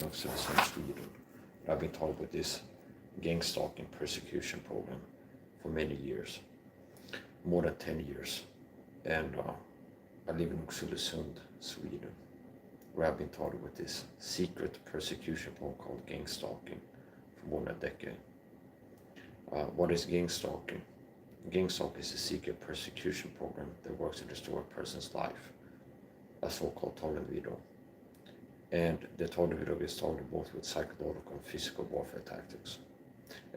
in Oxford, Sweden. I've been taught with this gang-stalking persecution program for many years, more than 10 years. And I live in Oxford, Sweden, where I've been taught with this secret persecution program called gang-stalking for more than a decade. What is gang-stalking? Gang-stalking is a secret persecution program that works to destroy a person's life, a so-called tornado. And the tornado is targeted both with psychological and physical warfare tactics.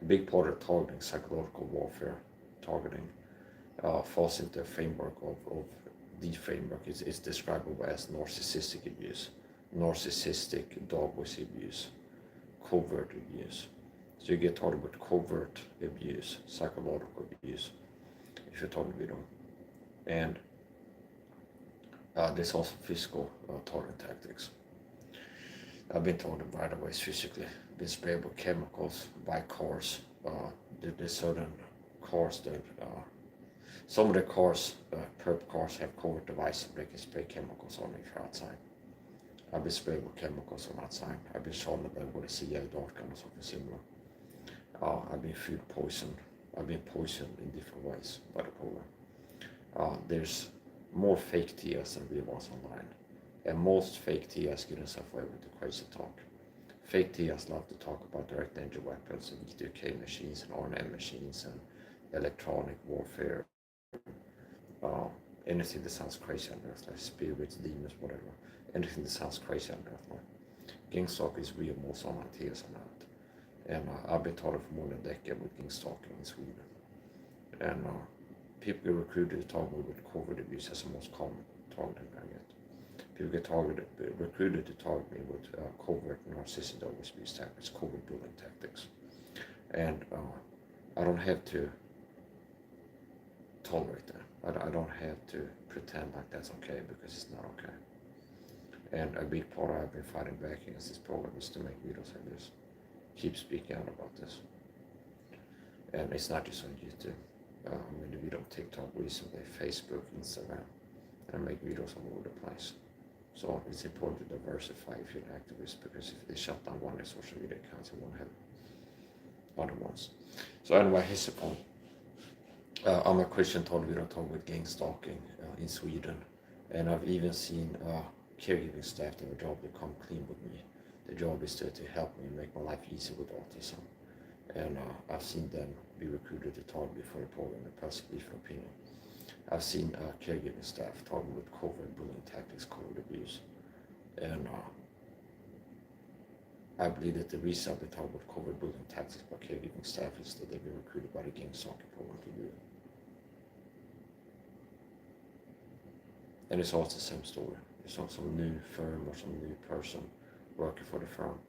A big part of targeting psychological warfare targeting falls into the framework of the framework is described as narcissistic abuse, narcissistic dog whistle abuse, covert abuse. So you get targeted with covert abuse, psychological abuse, if you're talking with them. And there's also physical targeting tactics. I've been targeted by the ways physically, been sprayed with chemicals by cars. There's certain cars that, some of the cars, perp cars have covert devices that can spray chemicals on if you're outside. I've been sprayed with chemicals on outside. I've been shot with a CIA dart gun or something similar. I've been food poisoned. I've been poisoned in different ways by the program. There's more fake TS than real ones online. And most fake TS get themselves away with the crazy talk. Fake TS love to talk about direct energy weapons and E2K machines and RNM machines and electronic warfare. Anything that sounds crazy on earth, like spirits, demons, whatever. Anything that sounds crazy on earth, like gang-stalking is real, most online TS are not. And I've been taught it for more than a decade with gang-stalking in Sweden. And people get recruited to target with covert abuse as the most common targeting I get. People get recruited to target me with covert narcissistic abuse tactics, covert bullying tactics. And I don't have to tolerate that. I don't have to pretend like that's okay, because it's not okay. And a big part I've been fighting back against this program is to make videos like this. Keep speaking out about this. And it's not just on YouTube. I made a video on TikTok recently, Facebook, Instagram, and I make videos all over the place. So it's important to diversify if you're an activist, because if they shut down one of the social media accounts, they won't have other ones. So anyway, here's the point. I'm a Christian tornado with gang stalking in Sweden, and I've even seen caregiving staff that have a job to come clean with me. The job is to help me make my life easier with autism. And I've seen them be recruited to target me for the program and possibly for opinion. I've seen caregiving staff targeted with covert bullying tactics, covert abuse. And I believe that the reason I've been targeted with covert bullying tactics by caregiving staff is that they've been recruited by the gang-stalking program to do it. And it's always the same story. It's not some new firm or some new person working for the firm.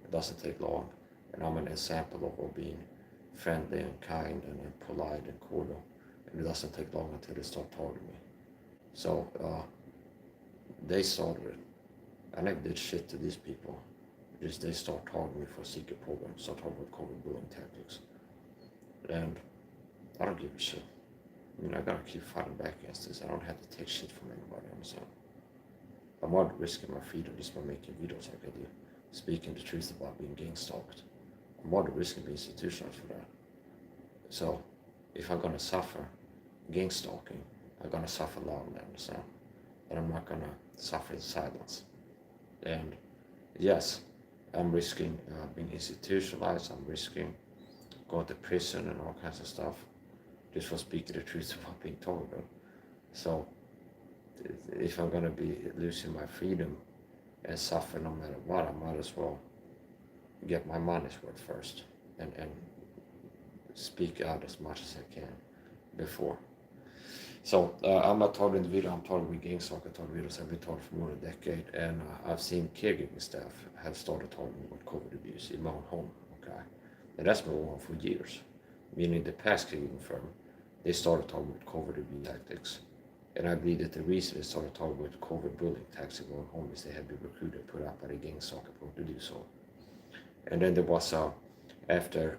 It doesn't take long. And I'm an example of being friendly and kind and polite and cordial. And it doesn't take long until they start targeting me. So they started it. I never did shit to these people. Just they start targeting me for a secret program, start talking about covert bullying tactics. And I don't give a shit. I mean, I gotta keep fighting back against this. I don't have to take shit from anybody, understand? I'm not risking my freedom just by making videos like I do, speaking the truth about being gang-stalked. I'm not risking being institutionalized for that. So, if I'm gonna suffer gang-stalking, I'm gonna suffer loudly, understand? And I'm not gonna suffer in silence. And yes, I'm risking being institutionalized, I'm risking going to prison and all kinds of stuff, just for speaking the truth about being told about. So if I'm gonna be losing my freedom and suffer no matter what, I might as well get my money's worth first and speak out as much as I can before. So I'm not talking in the video, I'm talking with gang-stalking videos I've been talking for more than a decade, and I've seen caregiving staff have started talking about covert abuse in my own home, okay? And that's been going on for years. Meaning the past caregiving firm, they started talking about covert abuse tactics. And I believe that the reason they started talking about covert bullying tactics in my own home is they had been recruited and put out by the gang-stalking program to do so. And then there was, after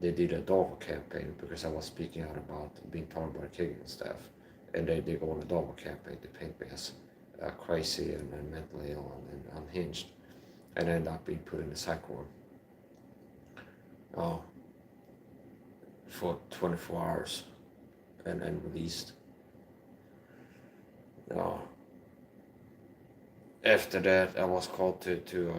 they did a Davo campaign, because I was speaking out about being targeted by the caregiving staff, and they go on a Davo campaign to paint me as crazy and mentally ill and unhinged. and ended up being put in the psych ward for 24 hours and released. After that, I was called to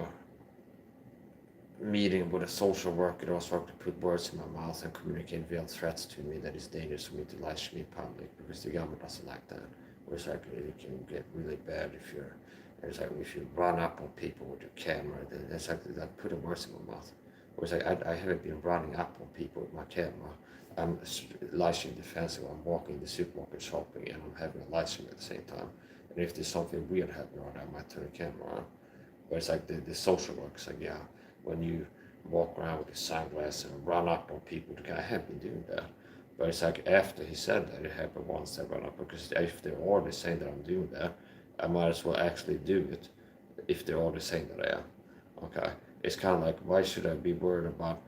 a meeting with a social worker that was trying to put words in my mouth and communicate veiled threats to me that is dangerous for me to live stream in public, because the government doesn't like that. Whereas like it can get really bad if you run up on people with your camera. It's like putting words in my mouth. Whereas I haven't been running up on people with my camera. I'm live stream defensive. I'm walking in the supermarket shopping and I'm having a live stream at the same time. And if there's something weird happening around, I might turn the camera on. But it's like the social work is like, yeah, when you walk around with your sunglasses and run up on people, I have been doing that. But it's like after he said that, it happened once I run up, because if they're already saying that I'm doing that, I might as well actually do it if they're already saying that I am. Okay? It's kind of like, why should I be worried about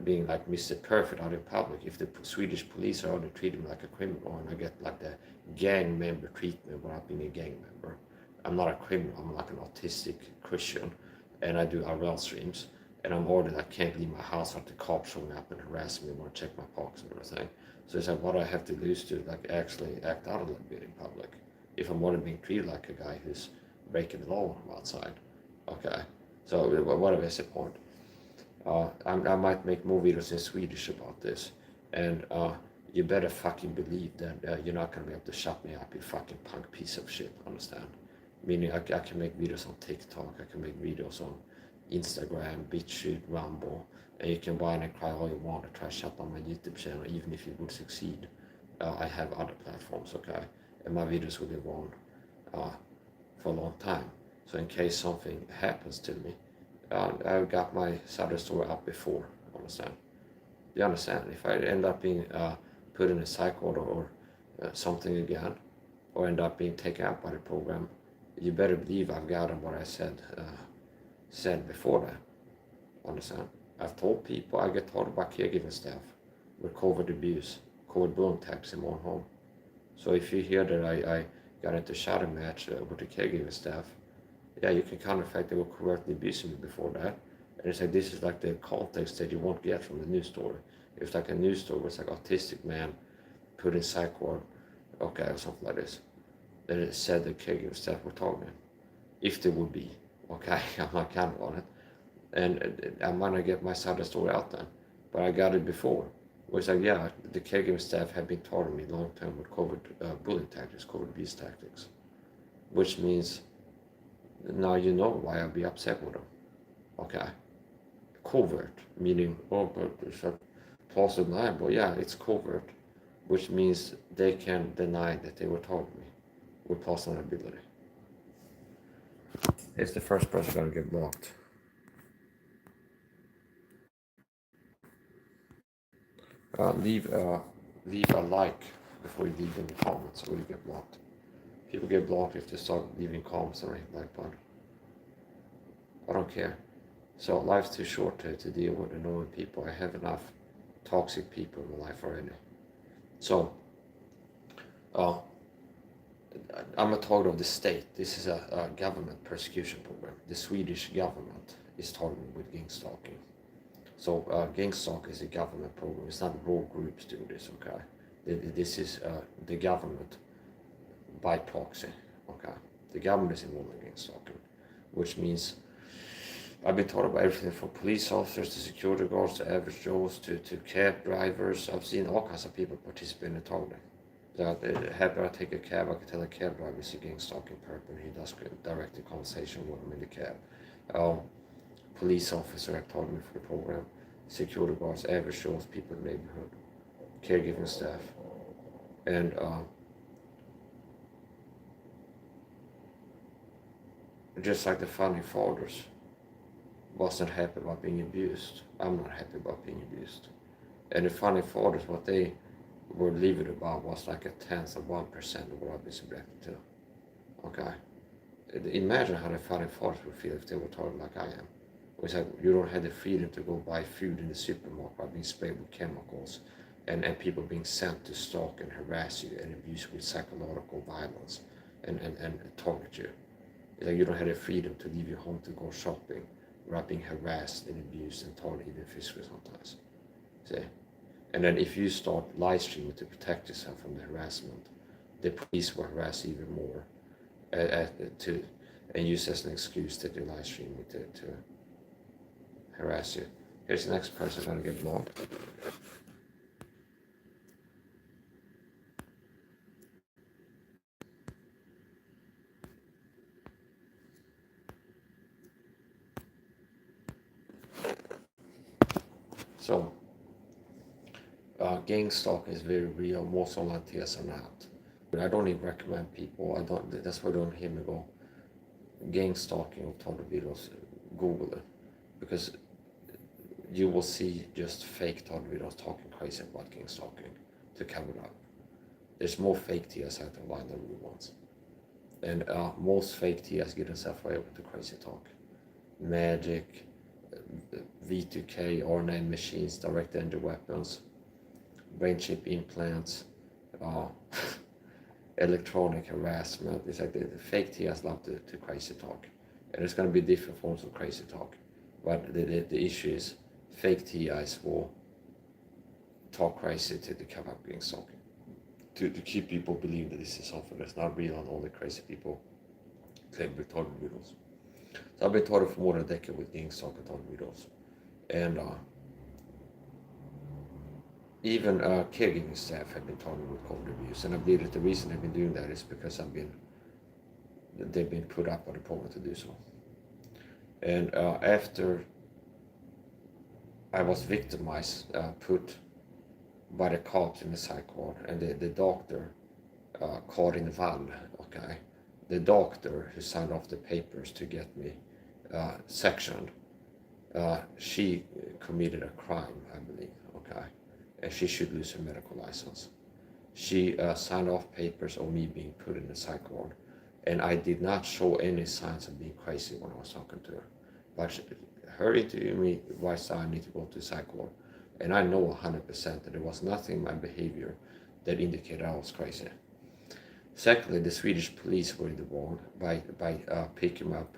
being like Mr. Perfect out in public if the Swedish police are already treating me like a criminal and I get like the gang member treatment without being a gang member? I'm not a criminal, I'm like an autistic Christian, and I do RL streams, and I'm already like can't leave my house without the cops showing up and harassing me or check my pockets and everything. So it's like, what do I have to lose to like actually act out a little bit in public if I'm already being treated like a guy who's breaking the law when I'm outside? Okay, so what is the point? I might make more videos in Swedish about this, and you better fucking believe that you're not gonna be able to shut me up, you fucking punk piece of shit, understand? Meaning I can make videos on TikTok, I can make videos on Instagram, BitChute, Rumble, and you can whine and cry all you want and try to shut down my YouTube channel, even if you would succeed. I have other platforms, okay? And my videos will live on for a long time. So in case something happens to me, I got my side of the story up before, understand? You understand? If I end up being put in a psych ward or something again, or end up being taken out by the program, you better believe I've gotten what I said before that, understand? I've told people, I get told about caregiving staff with COVID abuse, COVID bullying tactics in my own home. So if you hear that I got into a shouting match with the caregiving staff, yeah, you can counter the fact they were covertly abusing me before that. And it's like, this is like the context that you won't get from the news story. If like a news story was like autistic man put in psych ward, okay, or something like this, then it said the caregiving staff were talking. If they would be, okay, I'm not counting on it. And I might not get my side of the story out then, but I got it before. Where it's like, yeah, the caregiving staff have been targeting me long term with COVID bullying tactics, COVID abuse tactics, which means now you know why I'll be upset with them. Okay. Covert, meaning, oh, but it's a plausible deniable. Yeah, it's covert, which means they can deny that they were targeting me with plausible deniability. It's the first person gonna get blocked. Leave a like before you leave any comments, or you get blocked. People get blocked if they start leaving comments or anything like that. I don't care. So life's too short to deal with annoying people. I have enough toxic people in my life already. So I'm a target of the state. This is a government persecution program. The Swedish government is targeted with gangstalking. So gangstalk is a government program. It's not rogue groups doing this, okay? This is the government by proxy, okay? The government is involved in gangstalking, which means I've been taught about everything from police officers to security guards to average Joes to cab drivers. I've seen all kinds of people participate in the targeting. Happy I take a cab, I can tell a cab driver is a gangstalking person. He does direct the conversation with him in the cab. Police officer have taught me for the program. Security guards, average Joes, people in the neighborhood, caregiving staff, and just like the founding fathers wasn't happy about being abused, I'm not happy about being abused. And the founding fathers, what they were livid about was like 1/10 of 1% of what I've been subjected to. Okay? Imagine how the founding fathers would feel if they were targeted like I am. It's like you don't have the freedom to go buy food in the supermarket by being sprayed with chemicals, and people being sent to stalk and harass you and abuse you with psychological violence and target you. It's like you don't have the freedom to leave your home to go shopping without being harassed and abused and told even physically sometimes. See? And then if you start live streaming to protect yourself from the harassment, the police will harass you even more and use as an excuse that you're live streaming to harass you. Here's the next person gonna get blocked. So, gang stalking is very real. Most online thieves are not. I don't even recommend people. That's why I don't hear me go gang stalking or total videos. Google it, because you will see just fake total videos talking crazy about gang stalking to cover it up. There's more fake TS out there than real ones, and most fake TS get themselves away with the crazy talk. Magic, V2K, R9 machines, direct energy weapons, brain chip implants, electronic harassment. It's like the fake TS love to crazy talk. And there's going to be different forms of crazy talk. But the issue is fake TIs will talk crazy to cover up gang stalking. To keep people believing that this is something that's not real and all the crazy people claim retarded videos. So I've been taught for more than a decade with gang stalking retarded videos. And even caregiving staff have been targeted with COVID abuse, and I believe that the reason they've been doing that is because they've been put up by the program to do so. And after I was victimized, put by the cops in the psych ward, and the doctor, Karin Wall, okay, the doctor who signed off the papers to get me sectioned, she committed a crime, I believe, okay, and she should lose her medical license. She signed off papers of me being put in the psych ward, and I did not show any signs of being crazy when I was talking to her. But her interviewing me, why I need to go to psych ward, and I know 100% that there was nothing in my behavior that indicated I was crazy. Secondly, the Swedish police were in the wrong by picking him up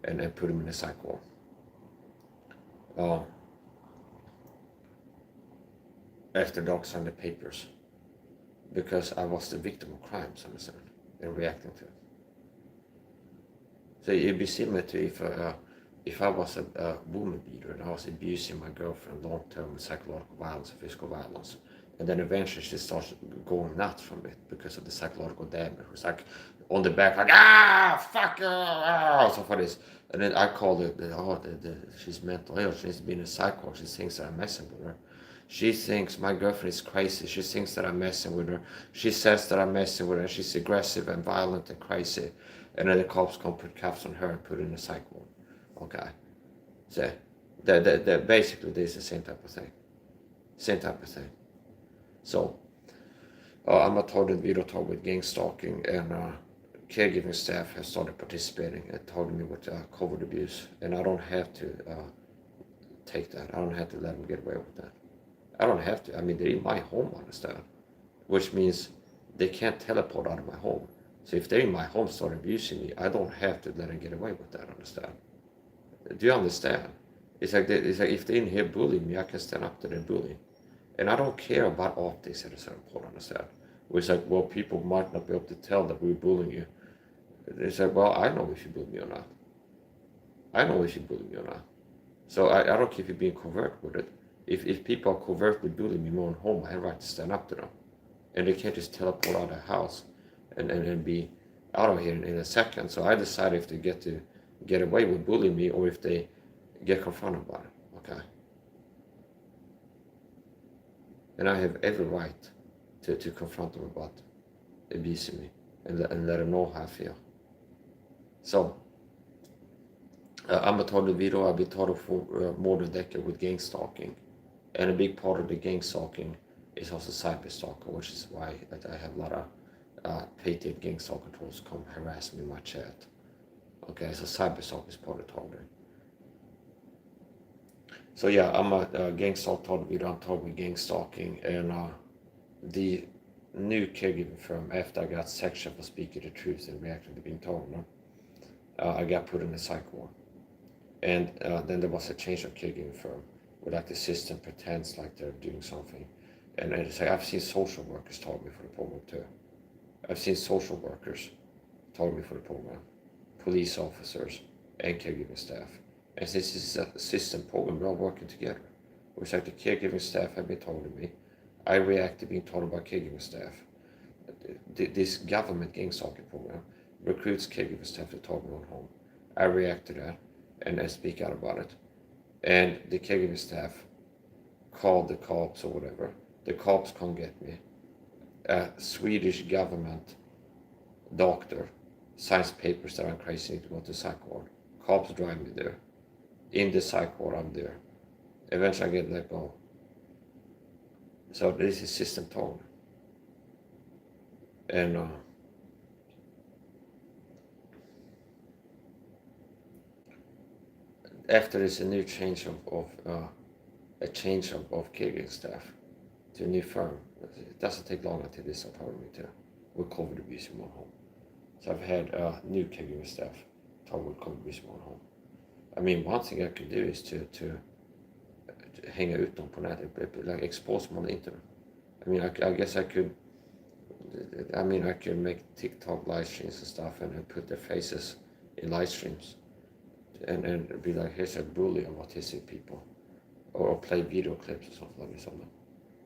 and put him in a psych ward. After dogs signed the papers, because I was the victim of crimes, understand, and reacting to it. So it'd be similar to if I was a woman beater and I was abusing my girlfriend long-term psychological violence and physical violence, and then eventually she starts going nuts from it because of the psychological damage. It was like on the back, like fuck so for this, and then I called it she's mental ill. She's been in psych ward. She thinks that I'm messing with her. She thinks my girlfriend is crazy. She thinks that I'm messing with her. She says that I'm messing with her. She's aggressive and violent and crazy. And then the cops come put cuffs on her and put her in a psych ward. Okay. So, basically, this is the same type of thing. Same type of thing. So, I'm a targeted video talk with gang stalking, and caregiving staff has started participating and targeting me with COVID abuse. And I don't have to take that. I don't have to let them get away with that. I don't have to. I mean, they're in my home, understand? Which means they can't teleport out of my home. So if they're in my home, start abusing me, I don't have to let them get away with that, understand? Do you understand? It's like if they're in here bullying me, I can stand up to their bullying. And I don't care about optics at a certain point, understand? It's like, well, people might not be able to tell that we're bullying you. It's like, well, I know if you bully me or not. I know if you bully me or not. So I don't care if you're being covert with it. If people are covertly bullying me in my own home, I have a right to stand up to them. And they can't just teleport out of the house and be out of here in a second. So I decide if they get away with bullying me or if they get confronted by it, okay? And I have every right to confront them about abusing me and let them know how I feel. So, I'm a total video. I've been taught for more than a decade with gang stalking. And a big part of the gang stalking is also cyber stalking, which is why I have a lot of paid gang stalker trolls come harass me in my chat. Okay, so cyber stalking is part of targeting. So yeah, I'm a gang stalk target video. I'm targeting gang stalking, and the new caregiving firm, after I got sectioned for speaking the truth and reacting to being told, I got put in a psych ward. And then there was a change of caregiving firm where like the system pretends like they're doing something. And it's like I've seen social workers target me for the program too. I've seen social workers target me for the program, police officers, and caregiving staff. And since this is a system program, we're all working together. It's like the caregiving staff have been targeting me. I react to being targeted by caregiving staff. This government GANGSTALKED program recruits caregiving staff to target me on home. I react to that and I speak out about it. And the caregiving staff called the cops or whatever. The cops can't get me. A Swedish government doctor signs papers that I'm crazy to go to psych ward. Cops drive me there. In the psych ward, I'm there. Eventually, I get let go. So this is system tone. And after there's a new change of caregiving staff to a new firm, it doesn't take long until they start targeting me too with COVID abuse in one home. So I've had new caregiving staff target with COVID abuse in one home. I mean, one thing I could do is to hänga ut dem på nätet, like expose them on the internet. I mean, I guess I could. I mean, I could make TikTok live streams and stuff and put their faces in live streams and be like, here's a bully of autistic people, or play video clips or something like this on them.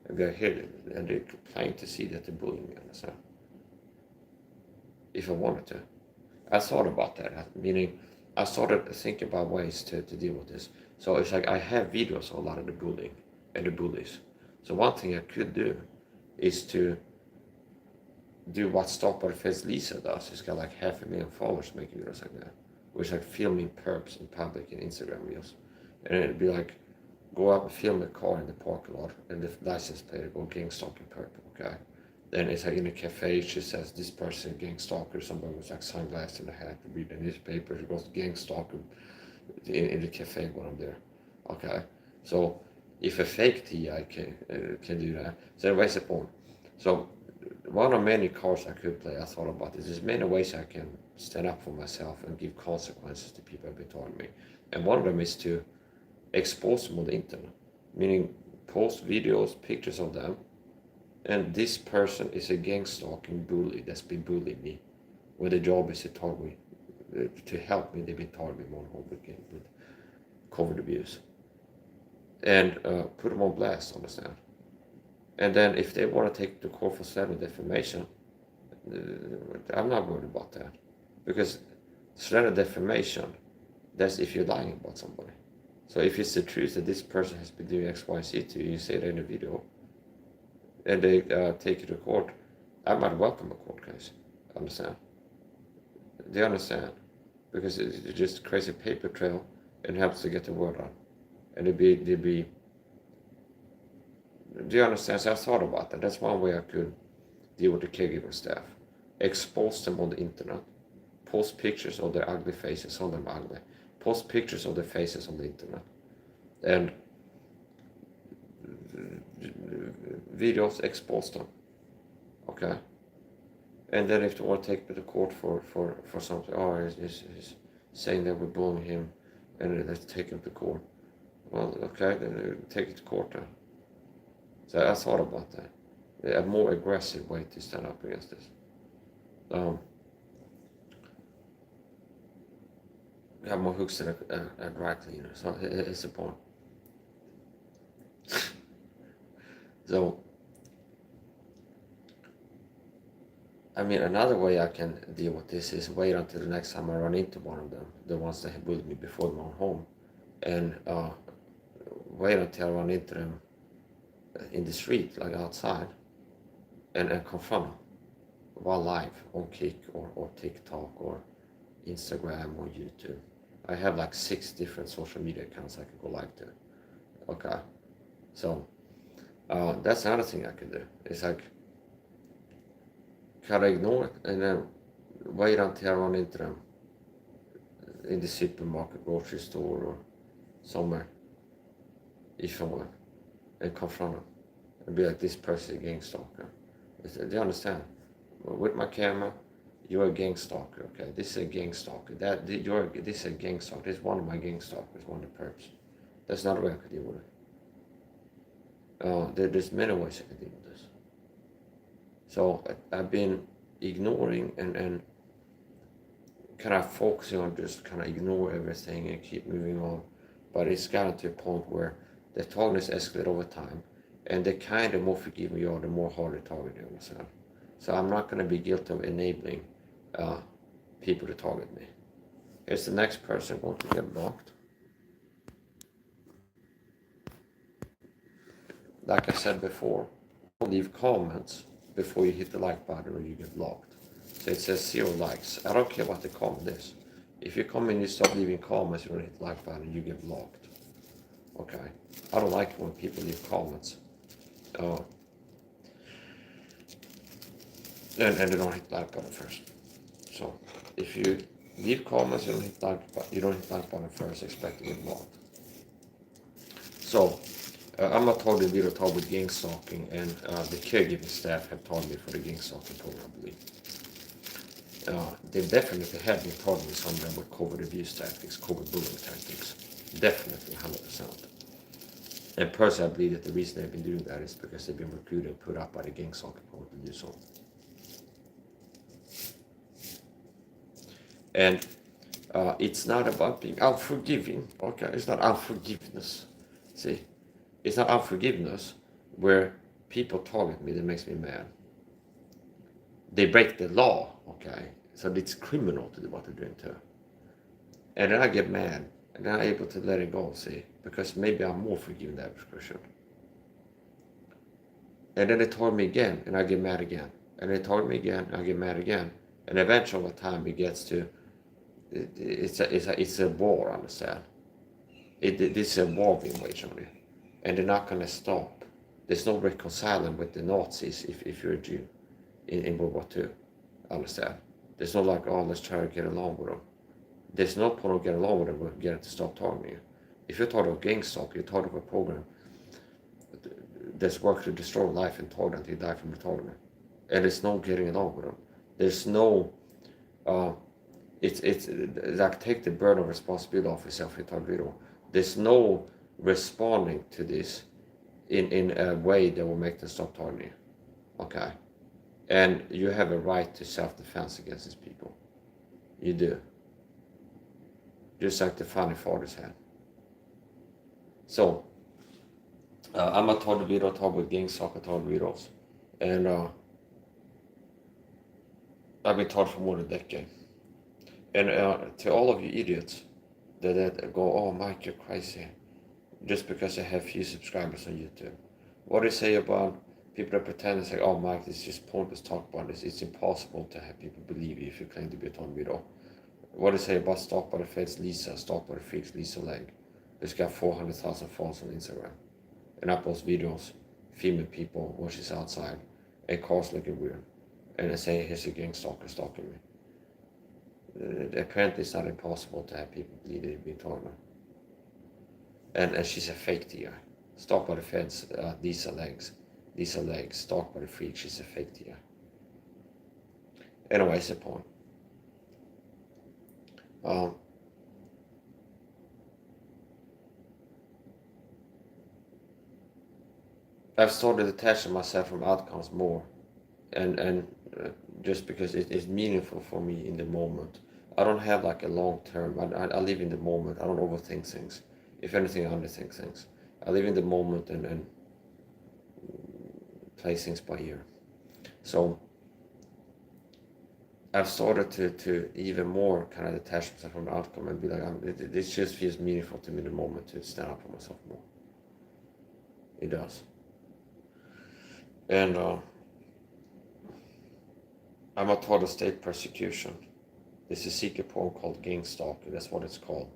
And be like, here, and they're planning to see that they're bullying me, understand? If I wanted to. I thought about that, meaning I started to think about ways to deal with this. So it's like I have videos of a lot of the bullying and the bullies. So one thing I could do is to do what Stop by the Feds Lisa does. She's got like 500,000 followers making videos like that. Which like filming perps in public in Instagram reels. And it'd be like, go up and film a car in the parking lot and the license plate would go GANGSTALKED perp, okay? Then it's like in a cafe, she says this person GANGSTALKER, somebody with like sunglasses and a hat, read the newspaper, it goes GANGSTALKED in the cafe when I'm there, okay? So if a fake TI can do that, so anyways the point. So one of many cards I could play, I thought about this. There's many ways I can stand up for myself and give consequences to people who've been targeting me. And one of them is to expose them on the internet, meaning post videos, pictures of them, and this person is a gang-stalking bully that's been bullying me, where the job is to target me, to help me. They've been targeting me on home with COVID abuse. And put them on blast, understand? And then if they want to take it to court for slander defamation, I'm not worried about that. Because slander defamation, that's if you're lying about somebody. So if it's the truth that this person has been doing X, Y, Z to you, you say that in a video, and they take you to court, I might welcome a court case. Understand? They understand. Because it's just a crazy paper trail and helps to get the word out. And they'd be do you understand? So I thought about that. That's one way I could deal with the caregiver staff. Expose them on the internet. Post pictures of their ugly faces, on them ugly. Post pictures of their faces on the internet. And videos, expose them. Okay? And then if they want to take me to court for something, he's saying that we're bullying him, and let's take him to court. Well, okay, then take it to court then. So I thought about that. A more aggressive way to stand up against this. We have more hooks than a dry cleaner, so it's the point. So, I mean, another way I can deal with this is wait until the next time I run into one of them, the ones that have bullied me before my own home, and wait until I run into them in the street, like outside, and confront them while live on Kik or TikTok or Instagram or YouTube. I have like 6 different social media accounts I can go live to. Okay, so that's another thing I can do. It's like, can I ignore it and then wait until I run into them in the supermarket, grocery store, or somewhere, if I want, and confront them and be like, this person is a gang stalker. Do you understand? With my camera, you're a gang stalker, okay? This is a gang stalker. This is a gang stalker. This is one of my gang stalkers, one of the perps. That's not a way I could deal with it. There's many ways I can deal with this. So I've been ignoring and kind of focusing on just kind of ignore everything and keep moving on. But it's gotten to a point where the targetness escalate over time, and the kind of more forgiving you are, the more hard the target you understand. So I'm not going to be guilty of enabling people to target me. Here's the next person going to get blocked. Like I said before, don't leave comments before you hit the like button or you get blocked. So it says 0 likes. I don't care what the comment is. If you come in and you stop leaving comments, you don't hit the like button, you get blocked. Okay? I don't like it when people leave comments. And they don't hit the like button first. So if you leave comments, you don't hit the like button first, expect to get blocked. So I'm not taught the video taught with gang stalking, and the caregiving staff have taught me for the gang stalking program, I believe. They definitely have been taught me some of them with COVID abuse tactics, COVID bullying tactics. Definitely, 100%. And personally, I believe that the reason they've been doing that is because they've been recruited and put up by the gang stalking program to do so. And it's not about being unforgiving, okay? It's not unforgiveness. See, it's not unforgiveness where people target me that makes me mad. They break the law, okay? So it's criminal to do what they're doing too. And then I get mad, and then I'm able to let it go, see? Because maybe I'm more forgiving that person. And then they target me again, and I get mad again. And they target me again, and I get mad again. And eventually, over time, it gets to, it's a war, understand? This is a war being waged on you. And they're not going to stop. There's no reconciling with the Nazis if you're a Jew in World War II. Understand? There's no like, oh, let's try to get along with them. There's no point of getting along with them, but get them to stop talking you. If you're taught of gang stalk, you're taught of a program that's worked to destroy life and target until you die from retardment. And there's no getting along with them. There's no, it's like take the burden of responsibility off yourself in video. There's no responding to this in a way that will make them stop targeting you. Okay? And you have a right to self-defense against these people. You do. Just like the founding fathers had. So, I'm a taught video talk with gang soccer taught videos. And I've been taught for more than a decade. And to all of you idiots that go, oh, Mike, you're crazy, just because I have few subscribers on YouTube. What do you say about people that pretend and say, oh, Mike, this is just pointless talk about this. It's impossible to have people believe you if you claim to be a ton video. What do you say about Stalked by the Feds Lisa, Stalked by the Freaks Lisa Leg? She's got 400,000 followers on Instagram. And I post videos filming people when she's outside and cars looking weird. And I say, here's a gang stalker stalking me. Apparently it's not impossible to have people believe they've been talking. And she's a fake TI. Stalked by the Feds, Lisa Legs, Stalked by the Freak, she's a fake TI. Anyway, that's the point. I've started detaching myself from outcomes more, and just because it's meaningful for me in the moment. I don't have like a long term. I live in the moment. I don't overthink things. If anything, I underthink things. I live in the moment and play things by ear. So I've started to even more kind of detach myself from the outcome and be like, this just feels meaningful to me in the moment to stand up for myself more. It does. And I'm not taught of state persecution. There's a secret poem called GANGSTALKED, that's what it's called,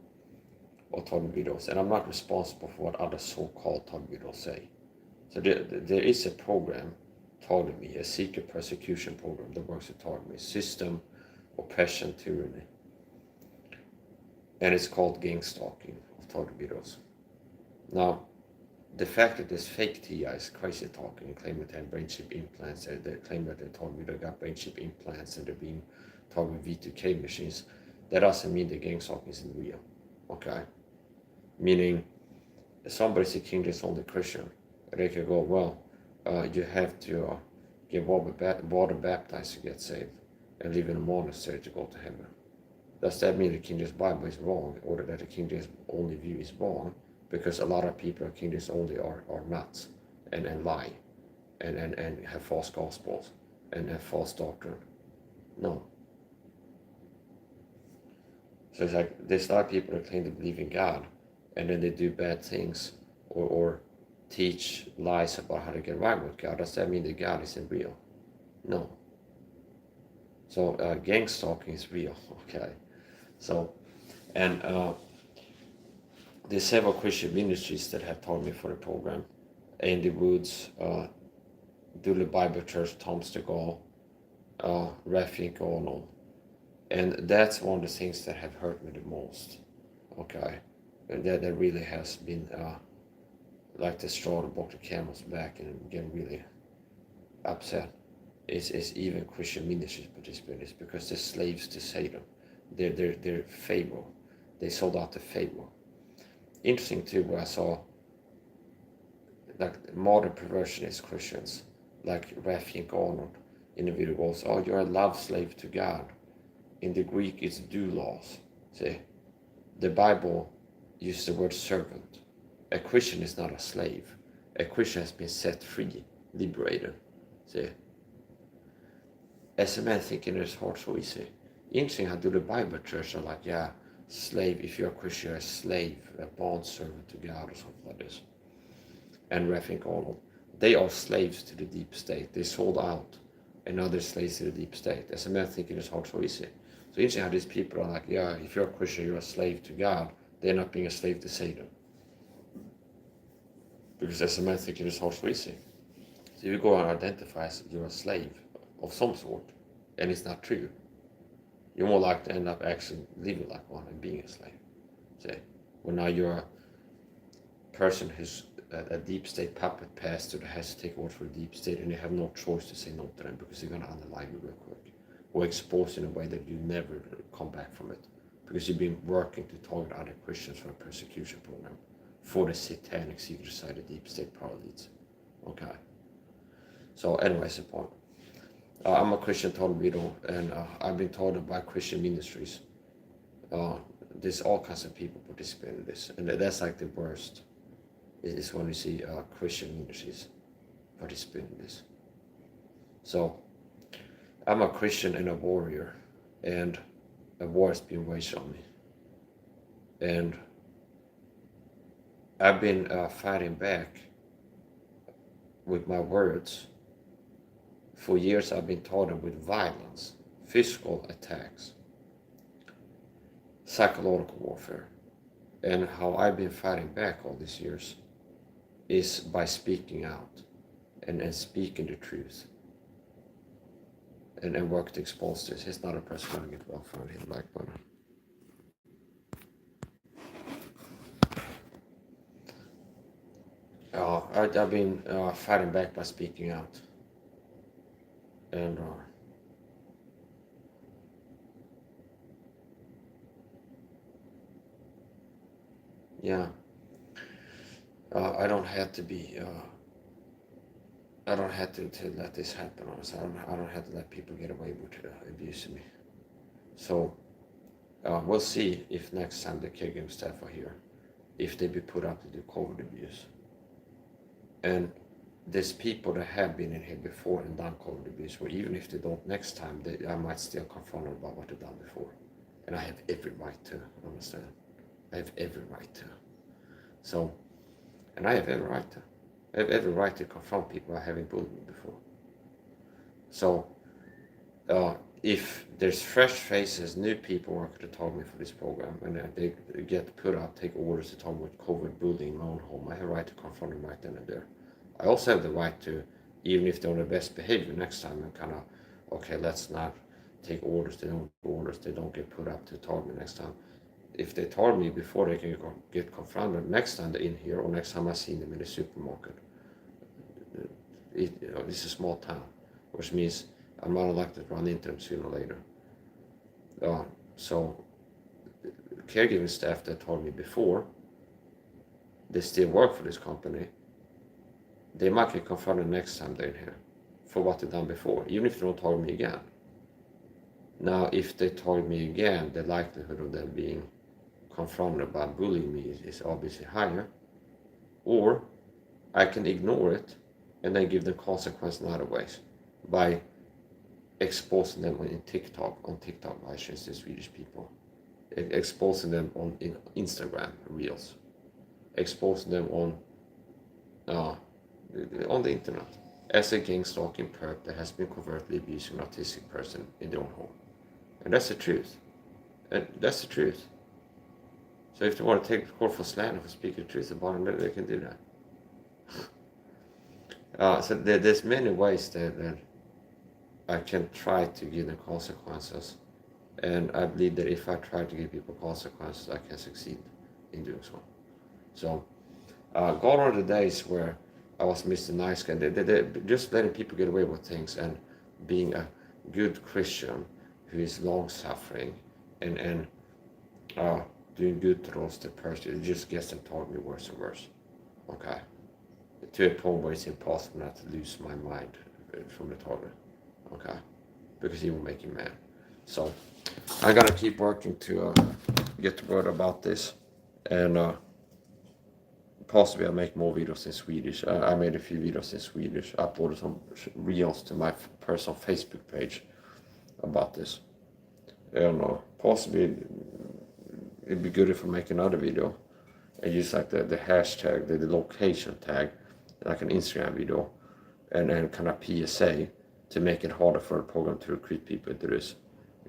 or target videos. And I'm not responsible for what other so-called target videos say. So there is a program target me, a secret persecution program that works with target me, system, oppression, tyranny. And it's called gang stalking of target videos. Now, the fact that this fake TIs crazy talking and claiming they have brain chip implants, they claim that they told me they got brain chip implants and they're being talking V2K machines, that doesn't mean the gang stalking isn't real. Okay? Meaning, somebody's a King James only Christian, they could go, well, you have to get water baptized to get saved and live in a monastery to go to heaven. Does that mean the King James Bible is wrong, or that the King James only view is wrong? Because a lot of people in King James only are nuts and lie and have false gospels and have false doctrine. No. So it's like there's a lot of people that claim to believe in God, and then they do bad things or teach lies about how to get right with God. Does that mean that God isn't real? No. So gang stalking is real. Okay. So, and there's several Christian ministries that have taught me for the program. Andy Woods, Dooley Bible Church, Tom Stegall, Rafi Arnold. And that's one of the things that have hurt me the most. Okay. And that really has been like the straw that broke the camel's back and getting really upset. Is even Christian ministries participate in this because they're slaves to Satan. They're Pharaoh. They sold out to Pharaoh. Interesting too, where I saw like modern perversionist Christians, like Rafi Arnold in the video goes, oh, you're a love slave to God. In the Greek, it's doulos. See, the Bible uses the word servant. A Christian is not a slave. A Christian has been set free, liberated. See, as a man thinking in his heart so easy. Interesting how do the Bible church are like, yeah, slave, if you're a Christian, you're a slave, a bond servant to God or something like this. And Rafi Arnold, they are slaves to the deep state. They sold out, and now they're slaves to the deep state. As a man thinking in his heart so easy. So interesting how these people are like, yeah, if you're a Christian, you're a slave to God. They're not being a slave to Satan. Because as a man thinking in his heart so easy. So you go and identify as you're a slave of some sort, and it's not true. You're more likely to end up actually living like one and being a slave. See? Well, now you're a person who's a deep state puppet pastor that has to take orders for a deep state, and you have no choice to say no to them because they're going to underline you real quick. Or expose in a way that you never come back from it. Because you've been working to target other Christians for a persecution program for the satanic secret society deep state power leads. Okay. So anyways, the point. I'm a Christian total widow, and I've been told by Christian ministries. There's all kinds of people participating in this, and that's like the worst. Is when you see Christian ministries participating in this. So I'm a Christian and a warrior, and a war has been waged on me. And I've been fighting back with my words. For years I've been taught with violence, physical attacks, psychological warfare. And how I've been fighting back all these years is by speaking out and speaking the truth. And work to expose this. It's not a person going to get well found, hit the like button. I've been fighting back by speaking out. And yeah, I don't have to be. I don't have to let this happen. Honestly, I don't have to let people get away with abusing me. So we'll see if next time the caregiver staff are here, if they be put up to do COVID abuse. And there's people that have been in here before and done COVID abuse, where even if they don't next time, I might still confront them about what they've done before. And I have every right to, understand? I have every right to. So, and I have every right to. I have every right to confront people having bullied me before. So, if there's fresh faces, new people working to talk me for this program, and they get put out, take orders to talk about COVID bullying in my own home, I have a right to confront them right then and there. I also have the right to, even if they're on the best behavior next time, and kind of, okay, let's not take orders, they don't get put up to talk me next time. If they told me before, they can get confronted next time they're in here, or next time I see them in the supermarket. It's a small town, which means I'm not likely to run into them sooner or later. So caregiving staff that told me before, they still work for this company, they might get confronted next time they're in here for what they've done before, even if they don't target me again. Now, if they target me again, the likelihood of them being confronted by bullying me is obviously higher. Or I can ignore it and then give them consequences in other ways by exposing them on TikTok, I should say, Swedish people, exposing them on Instagram Reels, exposing them on the internet as a gang stalking perp that has been covertly abusing an autistic person in their own home. And that's the truth. So if they want to take the court for slander for speaking the truth about it, they can do that. So there's many ways that I can try to give them consequences. And I believe that if I try to give people consequences, I can succeed in doing so. So, gone are the days where I was Mr. Nice Guy. Just letting people get away with things and being a good Christian who is long-suffering and doing good to those that person, it just gets them toward me worse and worse. Okay? To a point where it's impossible not to lose my mind from the target. Okay? Because he will make you mad. So, I'm gonna keep working to get the word about this. And possibly I'll make more videos in Swedish. I made a few videos in Swedish. I uploaded some reels to my personal Facebook page about this. And possibly it'd be good if I make another video and use like the hashtag, the location tag, like an Instagram video, and kind of PSA to make it harder for the program to recruit people into this.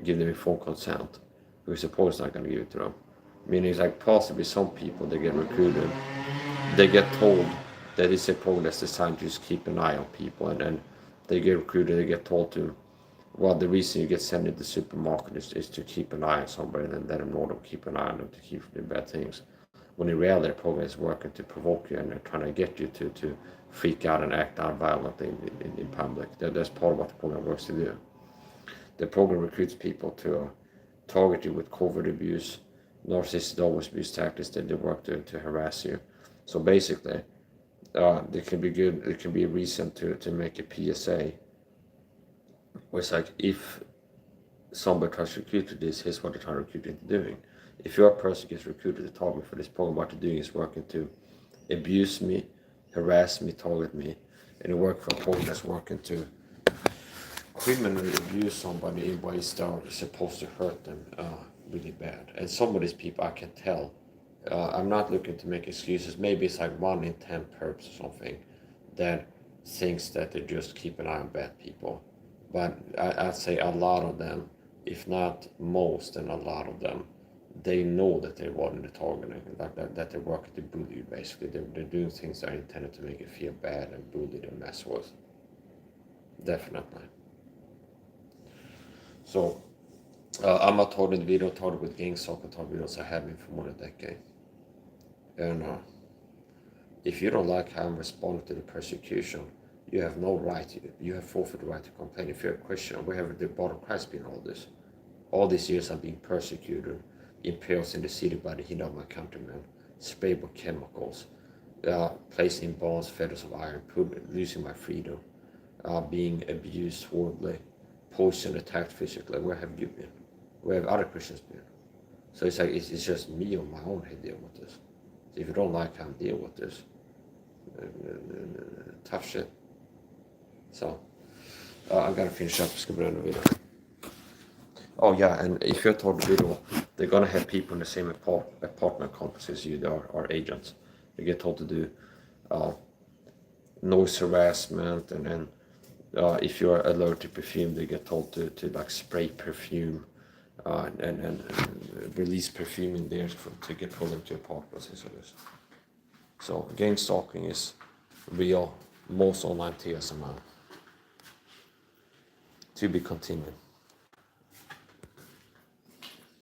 Give them informed consent, because the program is not going to give it to them. Meaning it's like possibly some people, they get recruited, they get told that it's a program that's designed to just keep an eye on people, and then they get recruited, they get told to, well, the reason you get sent into the supermarket is to keep an eye on somebody and let them know to keep an eye on them, to keep from doing bad things. When in reality, the program is working to provoke you and they're trying to get you to freak out and act out violently in public. That's part of what the program works to do. The program recruits people to target you with covert abuse, narcissistic always abuse tactics that they work to harass you. So basically, it can be good. It can be a reason to make a PSA. Where it's like, if somebody tries to recruit to this, here's what they're trying to recruit into doing. If your person gets recruited to target me for this program, what they're doing is working to abuse me, harass me, target me, and it works for a program that's working to criminally abuse somebody in ways that are supposed to hurt them really bad. And some of these people, I can tell, I'm not looking to make excuses. Maybe it's like 1 in 10 perps or something that thinks that they just keep an eye on bad people. But I'd say a lot of them, if not most and a lot of them, they know that they're wanting to targeting, that they're working to bully you, basically. They're doing things that are intended to make you feel bad and bullied and mess with. Definitely. So, I'm a targeted video targeted with GANGSTALKED videos I have been for more than a decade. And if you don't like how I'm responding to the persecution, you have no right, you have forfeited the right to complain. If you're a Christian, where have the body of Christ been all this? All these years I'm being persecuted, impaled in the city by the heat of my countrymen, sprayed with chemicals, placed in bonds, fetters of iron, losing my freedom, being abused horribly, poisoned, attacked physically. Where have you been? Where have other Christians been? So it's like, it's just me on my own who deal with this. So if you don't like how I deal with this, tough shit. So, I'm gonna finish up the video. Oh yeah, and if you're told the video, they're gonna have people in the same apartment complex as you, are agents. They get told to do noise harassment, and then if you're allergic to perfume, they get told to like spray perfume and release perfume in there to get pulled into apartments and so this. So gang stalking is real, most online TSMR. To be continued.